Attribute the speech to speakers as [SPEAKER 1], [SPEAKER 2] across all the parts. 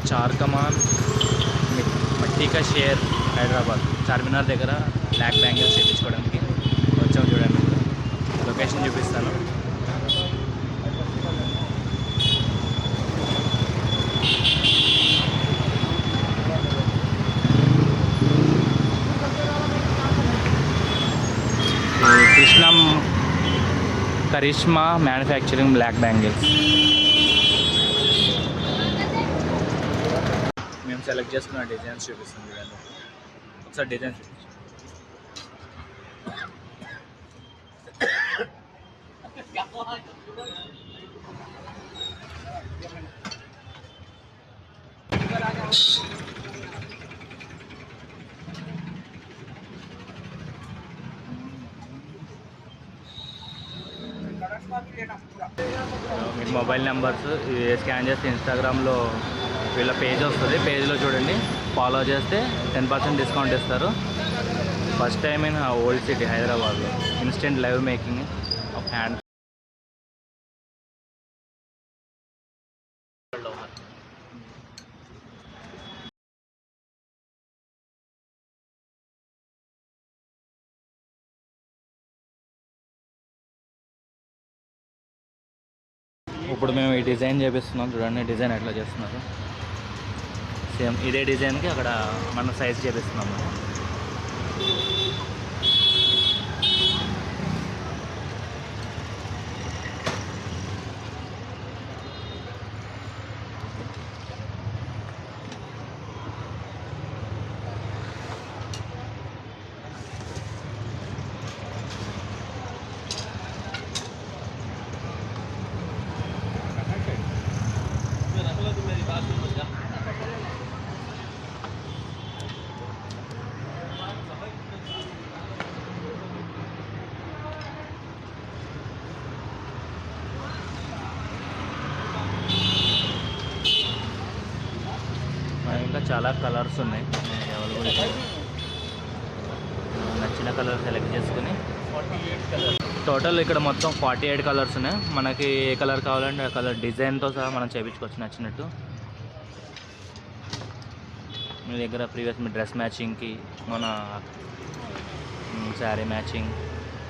[SPEAKER 1] చార్ కమాన్ మట్టి కా షేర్ హైదరాబాద్ చార్మినార్ దగ్గర బ్లాక్ బ్యాంగిల్స్ చేయించుకోవడానికి వచ్చాము. చూడండి, లొకేషన్ చూపిస్తాను. కృష్ణం కరిష్మా మ్యానుఫ్యాక్చరింగ్ బ్లాక్ బ్యాంగిల్స్. మేము సెలెక్ట్ చేసుకున్న డిజైన్స్ చూపిస్తాం. చూడండి ఒకసారి డిజైన్ చూపించాం. మీ మొబైల్ నెంబర్స్ స్కాన్ చేస్తే ఇన్స్టాగ్రామ్లో వీళ్ళ పేజ్ వస్తుంది. పేజ్లో చూడండి, ఫాలో చేస్తే 10% డిస్కౌంట్ ఇస్తారు. First time in old city హైదరాబాద్లో instant live making of hand. ఇప్పుడు మేము ఈ డిజైన్ చేపిస్తున్నాం. చూడండి డిజైన్ ఎట్లా చేస్తున్నారు. సేమ్ ఇదే డిజైన్కి అక్కడ మన సైజ్ చేపిస్తున్నాము. ఇంకా చాలా కలర్స్ ఉన్నాయి. నచ్చిన కలర్ సెలెక్ట్ చేసుకుని టోటల్ ఇక్కడ మొత్తం 48 కలర్స్ ఉన్నాయి. మనకి ఏ కలర్ కావాలంటే ఆ కలర్ డిజైన్తో సహా మనం చేయించుకోవచ్చు నచ్చినట్టు. మీ దగ్గర ప్రీవియస్ మీ డ్రెస్ మ్యాచింగ్కి, మన శారీ మ్యాచింగ్,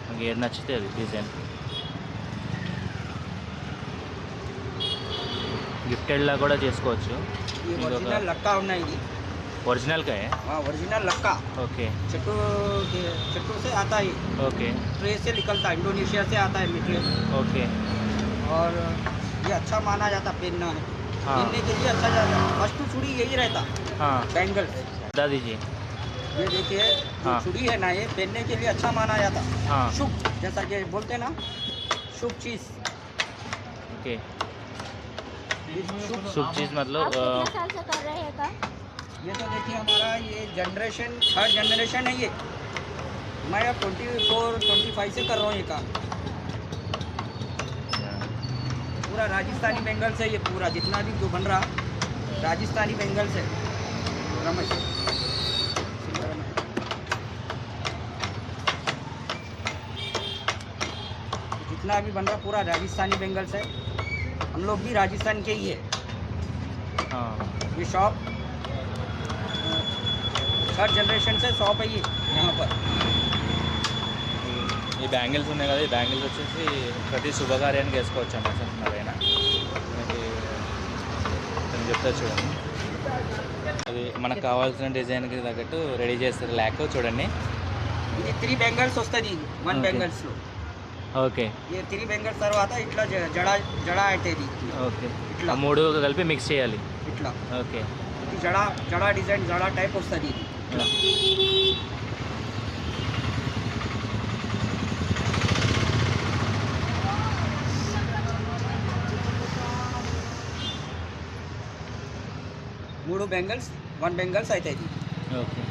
[SPEAKER 1] మీకు ఏది నచ్చితే అది డిజైన్. గిఫ్టెడ్లా కూడా చేసుకోవచ్చు.
[SPEAKER 2] लक्का
[SPEAKER 1] ओरिजिनल का है?
[SPEAKER 2] ओरिजिनल लक्का.
[SPEAKER 1] ओके.
[SPEAKER 2] चट्टू से आता है.
[SPEAKER 1] ओके.
[SPEAKER 2] ट्रे से निकलता है, इंडोनेशिया से आता है मटेरियल.
[SPEAKER 1] ओके.
[SPEAKER 2] और ये अच्छा माना जाता पहनना है.
[SPEAKER 1] हाँ.
[SPEAKER 2] पहनने के लिए अच्छा जाता. फर्स्ट चूड़ी यही रहता.
[SPEAKER 1] हाँ.
[SPEAKER 2] बैंगल
[SPEAKER 1] बता दीजिए.
[SPEAKER 2] ये देखिए,
[SPEAKER 1] हाँ.
[SPEAKER 2] चूड़ी है ना, ये पहनने के लिए अच्छा माना जाता.
[SPEAKER 1] हाँ.
[SPEAKER 2] शुभ, जैसा कि बोलते हैं ना, शुभ चीज़.
[SPEAKER 1] ओके. शुभ चीज़ मतलब
[SPEAKER 3] कितने साल से कर रहे हैं काम?
[SPEAKER 2] ये तो देखिए हमारा ये जनरेशन 3rd जनरेशन है. ये मैं अब 24-25 से कर रहा हूँ ये काम. पूरा राजस्थानी बेंगल से, ये पूरा जितना भी जो बन रहा राजस्थानी बेंगल से. रमेश जितना भी बन रहा पूरा राजस्थानी बेंगल से. हम लोग भी राजस्थान के ही है.
[SPEAKER 1] हाँ.
[SPEAKER 2] ये शॉप 3rd जनरेशन से शॉप है ये यहाँ पर.
[SPEAKER 1] ఈ బ్యాంగిల్స్ ఉన్నాయి కదా, ఈ బ్యాంగిల్స్ వచ్చేసి ప్రతి శుభకార్యానికి వేసుకోవచ్చు అన్నమాట. అదైనా మనకి నేను చెప్తా చూడండి. అది మనకు కావాల్సిన డిజైన్కి తగ్గట్టు రెడీ చేస్తారు. ల్యాక్ చూడండి,
[SPEAKER 2] ఇది 3 బెంగల్స్ వస్తుంది 1 బెంగల్స్ లో.
[SPEAKER 1] ఓకే.
[SPEAKER 2] ఈ 3 బెంగల్స్ తర్వాత ఇట్లా జడ అవుతుంది.
[SPEAKER 1] ఓకే. ఇట్లా 3 కలిపి మిక్స్ చేయాలి
[SPEAKER 2] ఇట్లా.
[SPEAKER 1] ఓకే.
[SPEAKER 2] ఇది జడ డిజైన్ జడ టైప్ వస్తుంది ఇది. ఇట్లా 3 బెంగల్స్ 1 బెంగల్స్ అవుతుంది.
[SPEAKER 1] ఓకే.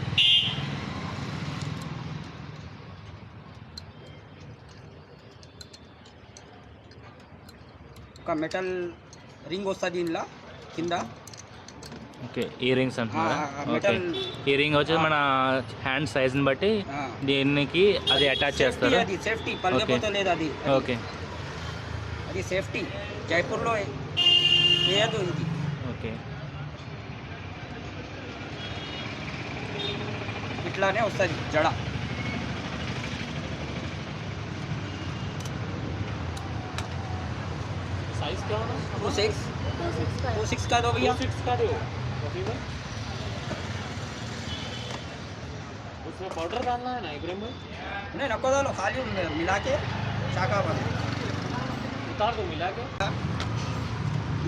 [SPEAKER 2] ఒక మెటల్ రింగ్ వస్తుంది ఇందులో కింద.
[SPEAKER 1] ఓకే. ఇయర్ రింగ్స్ అంటున్నారా? ఓకే.
[SPEAKER 2] మెటల్
[SPEAKER 1] ఇయర్ రింగ్ వచ్చి మన హ్యాండ్ సైజ్ని బట్టి దీనికి అది అటాచ్ చేస్తారు.
[SPEAKER 2] అది సేఫ్టీ పలిగిపోతలేదు అది.
[SPEAKER 1] ఓకే.
[SPEAKER 2] అది సేఫ్టీ జైపూర్లో లేదు ఇది.
[SPEAKER 1] ఓకే.
[SPEAKER 2] ఇట్లానే వస్తుంది జడ.
[SPEAKER 4] साइज क्या होना?
[SPEAKER 2] 26
[SPEAKER 3] 26 का
[SPEAKER 2] 26 का दो भैया.
[SPEAKER 4] 6 का दो कॉफी में। उसमें पाउडर डालना है ना इब्राहिम भाई?
[SPEAKER 2] नहीं नको डालो, खाली मिला के चाका बना.
[SPEAKER 4] उतार दो मिला के।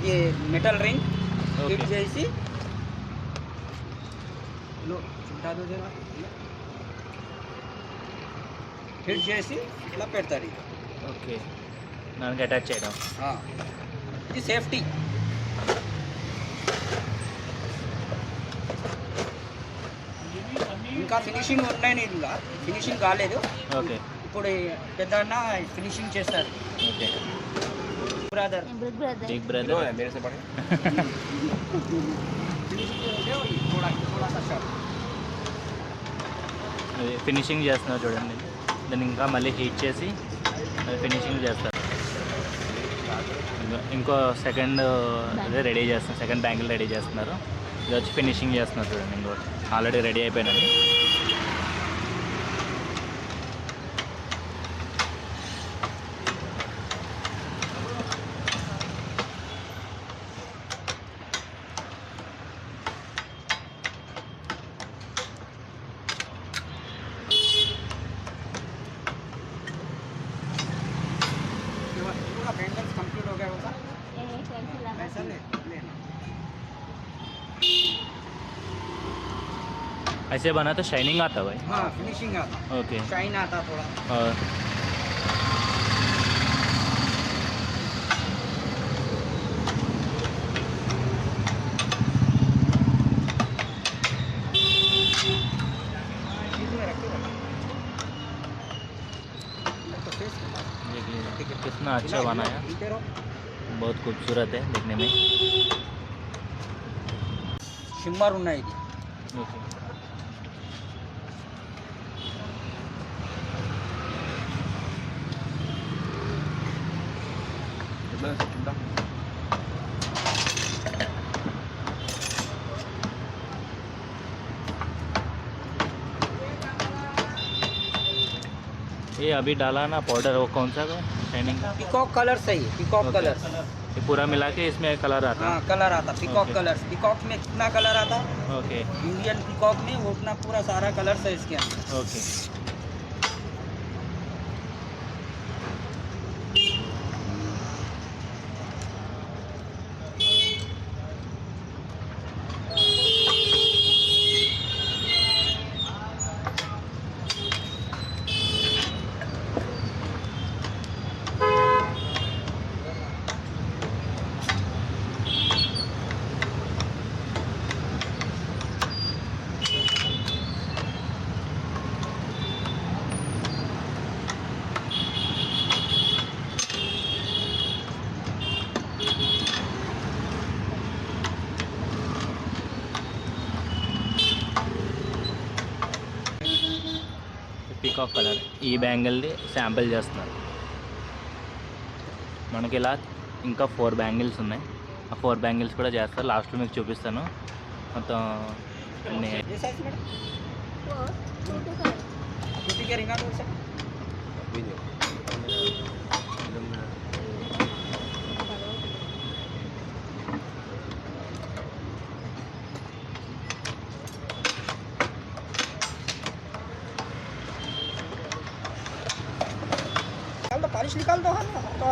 [SPEAKER 2] ये मेटल रिंग
[SPEAKER 1] ఓకే
[SPEAKER 2] हिट చేసి लो చుట్టా దో జరా హిట్ చేసి ఇట్లా పెడతారు ఇది.
[SPEAKER 1] ఓకే దానికి అటాచ్ చేయడం.
[SPEAKER 2] ఆ, ఇది సేఫ్టీ. ఇంకా ఫినిషింగ్ ఉన్నాయి, ఇంకా ఫినిషింగ్ కాలేదు.
[SPEAKER 1] ఓకే
[SPEAKER 2] ఇప్పుడు పెద్ద అన్న ఫినిషింగ్ చేస్తారు.
[SPEAKER 1] Okay
[SPEAKER 2] brother
[SPEAKER 3] big brother
[SPEAKER 1] big brother
[SPEAKER 4] मेरे से बड़े।
[SPEAKER 2] ఫినిషింగ్ చేస్తే थोड़ा थोड़ा सा షార్ట్.
[SPEAKER 1] అది ఫినిషింగ్ చేస్తున్నారు చూడండి. దాన్ని ఇంకా మళ్ళీ హీట్ చేసి అది ఫినిషింగ్ చేస్తారు. ఇంకో సెకండ్ అదే రెడీ చేస్తున్నారు, సెకండ్ బ్యాంగిల్ రెడీ చేస్తున్నారు. ఇది వచ్చి ఫినిషింగ్ చేస్తున్నారు చూడండి. ఇంకోటి ఆల్రెడీ రెడీ అయిపోయినది.
[SPEAKER 2] पूरा बैंगल्स कंप्लीट हो गया होगा.
[SPEAKER 3] ये कैसे लगा
[SPEAKER 2] ऐसा लेना.
[SPEAKER 1] ऐसे बना तो शाइनिंग आता भाई.
[SPEAKER 2] हाँ फिनिशिंग आता,
[SPEAKER 1] ओके
[SPEAKER 2] शाइन आता थोड़ा.
[SPEAKER 1] और
[SPEAKER 2] इसमें रखिए. तो फेस
[SPEAKER 1] देखिए कितना अच्छा बनाया. बहुत खूबसूरत है देखने में.
[SPEAKER 2] షిమ్మర్ ఉన్నాయి ఇది.
[SPEAKER 1] ओके ये अभी डाला ना पाउडर, वो कौन सा शाइनिंग का?
[SPEAKER 2] पिकॉक कलर सही है, पिकॉक कलर.
[SPEAKER 1] ये पूरा मिला के इसमें कलर आता
[SPEAKER 2] हाँ कलर आता, पिकॉक
[SPEAKER 1] Okay.
[SPEAKER 2] कलर. पिकॉक में कितना कलर आता,
[SPEAKER 1] है. ओके
[SPEAKER 2] इंडियन पिकॉक में वो उतना पूरा सारा कलर है इसके अंदर.
[SPEAKER 1] ओके పీకాక్ కలర్ ఈ బ్యాంగిల్ది శాంపిల్ చేస్తున్నారు మనకి. ఇలా ఇంకా 4 బ్యాంగిల్స్ ఉన్నాయి. ఆ 4 బ్యాంగిల్స్ కూడా చేస్తారు. లాస్ట్లో మీకు చూపిస్తాను మొత్తం అన్ని.
[SPEAKER 2] ये साइज में
[SPEAKER 3] वो छोटे का
[SPEAKER 2] छोटी के रिंगा बोल सकते. निकाल दो, पॉलिश निकाल दो. हाँ तो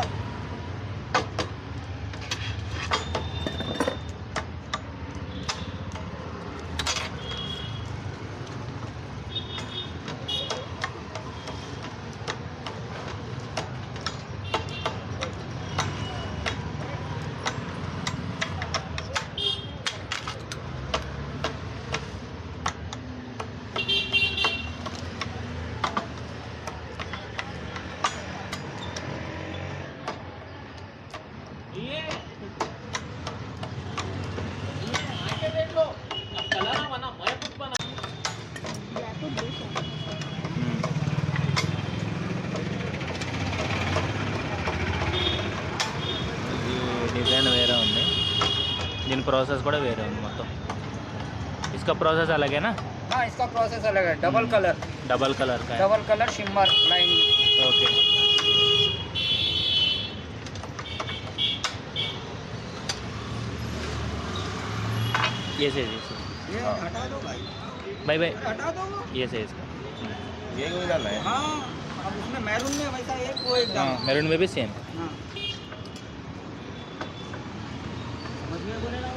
[SPEAKER 4] ये आके देख लो, अब कलर बना मैं खुद बना।
[SPEAKER 3] ब्लैक और ब्लू है
[SPEAKER 1] ఇది డిజైన్ వేరే ఉంది, దీని ప్రాసెస్ కూడా వేరే ఉంది మొత్తం. इसका ప్రాసెస్ అలాగేనా?
[SPEAKER 2] हाँ इसका प्रोसेस अलग है, डबल कलर
[SPEAKER 1] डबल कलर का है
[SPEAKER 2] शिमर लाइन।
[SPEAKER 1] ओके ये साइज
[SPEAKER 2] ये हटा दो भाई,
[SPEAKER 1] बाय बाय
[SPEAKER 2] हटा दो।
[SPEAKER 1] ये साइज का
[SPEAKER 5] ये कोई डालना है
[SPEAKER 2] हाँ अब उसमें मैरून में वैसा एक वो एक
[SPEAKER 1] हाँ
[SPEAKER 2] डालो।
[SPEAKER 1] मेरून में भी सेम
[SPEAKER 2] हाँ समझ में बोले ना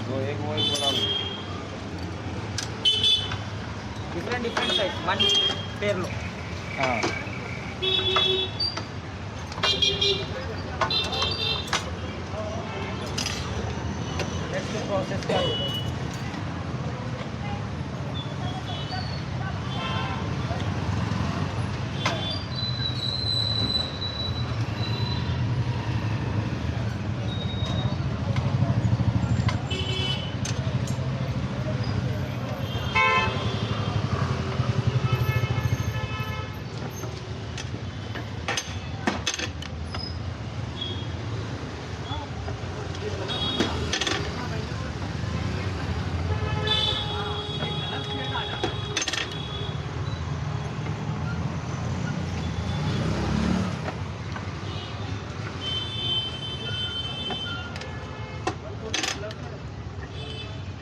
[SPEAKER 5] वो एक बना लो
[SPEAKER 2] डिफरेंट साइज वन पेयर लो।
[SPEAKER 1] हाँ
[SPEAKER 2] नेक्स्ट प्रोसेस क्या होगा?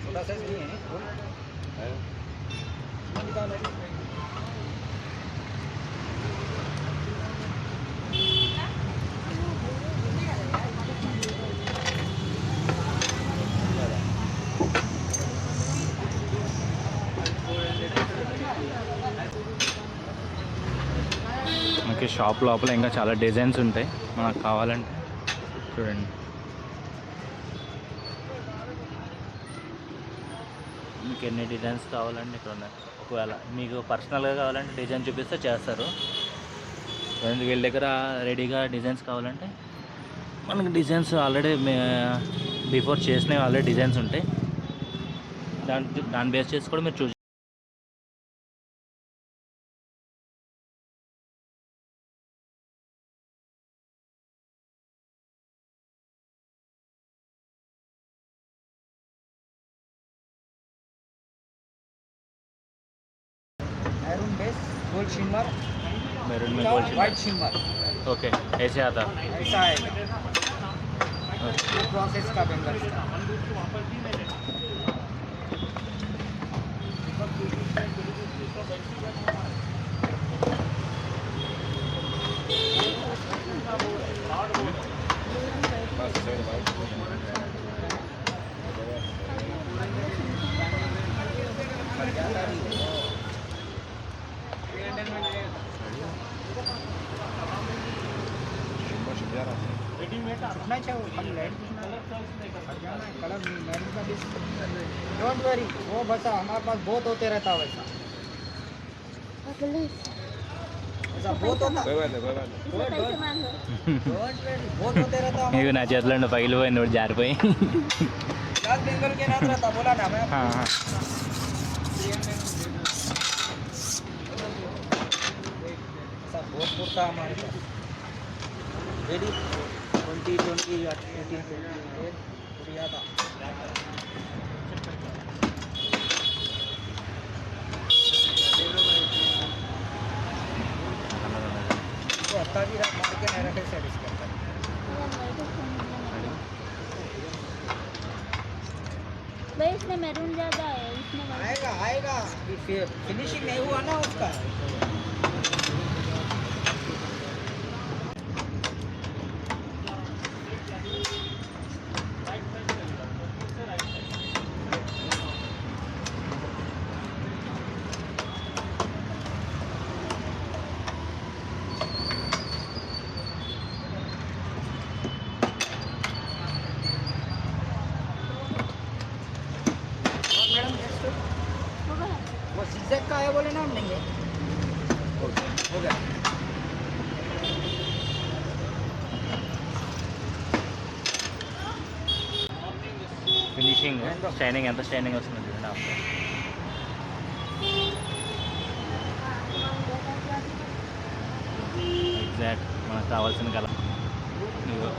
[SPEAKER 2] छोटा साइज नहीं है फुल निकालो।
[SPEAKER 1] మనకి షాప్ లోపల ఇంకా చాలా డిజైన్స్ ఉంటాయి మనకు కావాలంటే చూడండి. మీకు ఎన్ని డిజైన్స్ కావాలంటే ఇక్కడ ఉన్నాయి. ఒకవేళ మీకు పర్సనల్గా కావాలంటే డిజైన్ చూపిస్తే చేస్తారు. వీళ్ళ దగ్గర రెడీగా డిజైన్స్ కావాలంటే మనకి డిజైన్స్ ఆల్రెడీ బిఫోర్ చేసినవి ఆల్రెడీ డిజైన్స్ ఉంటాయి. దాన్ని బేస్ చేసి కూడా మీరు చూసి
[SPEAKER 2] maroon base gold shimmer
[SPEAKER 1] maroon में गोल्ड
[SPEAKER 2] वाइट शिमर
[SPEAKER 1] ओके ऐसे आता
[SPEAKER 2] ऐसा आएगा प्रोसेस का बेंगल्स का।
[SPEAKER 5] बस सर भाई
[SPEAKER 2] कितना चाहिए खाली लाइट कलर मैरून का भी डोंट वरी वो बसा हमारे पास बहुत होते रहता वैसा ऐसा बहुत होता
[SPEAKER 5] कोई बात नहीं कोई बात नहीं
[SPEAKER 3] इसमें पैसे मांगो
[SPEAKER 2] डोंट वरी बहुत होते रहता
[SPEAKER 1] మీకు
[SPEAKER 2] हमारे
[SPEAKER 1] నా చేతిలో ఉన్న పగిలిపోయి నోటి జారిపోయి
[SPEAKER 2] लाल बेंगल के नाम रहता बोला ना मैं ऐसा बहुत कुर्ता हमारे पास रेडी 2020 या 18 पूरी आता तो अत्ता भी रख मार के नहीं रखे सेट इसके अंदर
[SPEAKER 3] भाई इसमें मैरून ज़्यादा है, इसमें white-
[SPEAKER 2] आएगा आएगा फिनिशिंग नहीं हुआ ना उसका। मैडम नेक्स्ट
[SPEAKER 3] हो गया?
[SPEAKER 2] वो zigzag का है बोले ना हम लेंगे हो गया।
[SPEAKER 1] ఫినిషింగ్ షైనింగ్ ఎంత షైనింగ్ వస్తుంది చూడండి ఆఫ్టర్ ఎగ్జాక్ట్ మనకు కావాల్సిన కలర్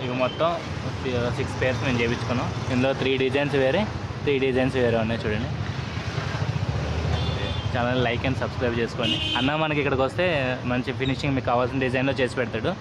[SPEAKER 1] ఇవి మొత్తం 6 పేర్స్ మేము చేయించుకున్నాం. ఇందులో 3 డిజైన్స్ వేరే 3 డిజైన్స్ వేరే ఉన్నాయి చూడండి. ఛానల్ లైక్ అండ్ సబ్స్క్రైబ్ చేసుకోండి. అన్న మనకి ఇక్కడికి వస్తే మంచి ఫినిషింగ్ మీకు కావాల్సిన డిజైన్లో చేసి పెడతాడు.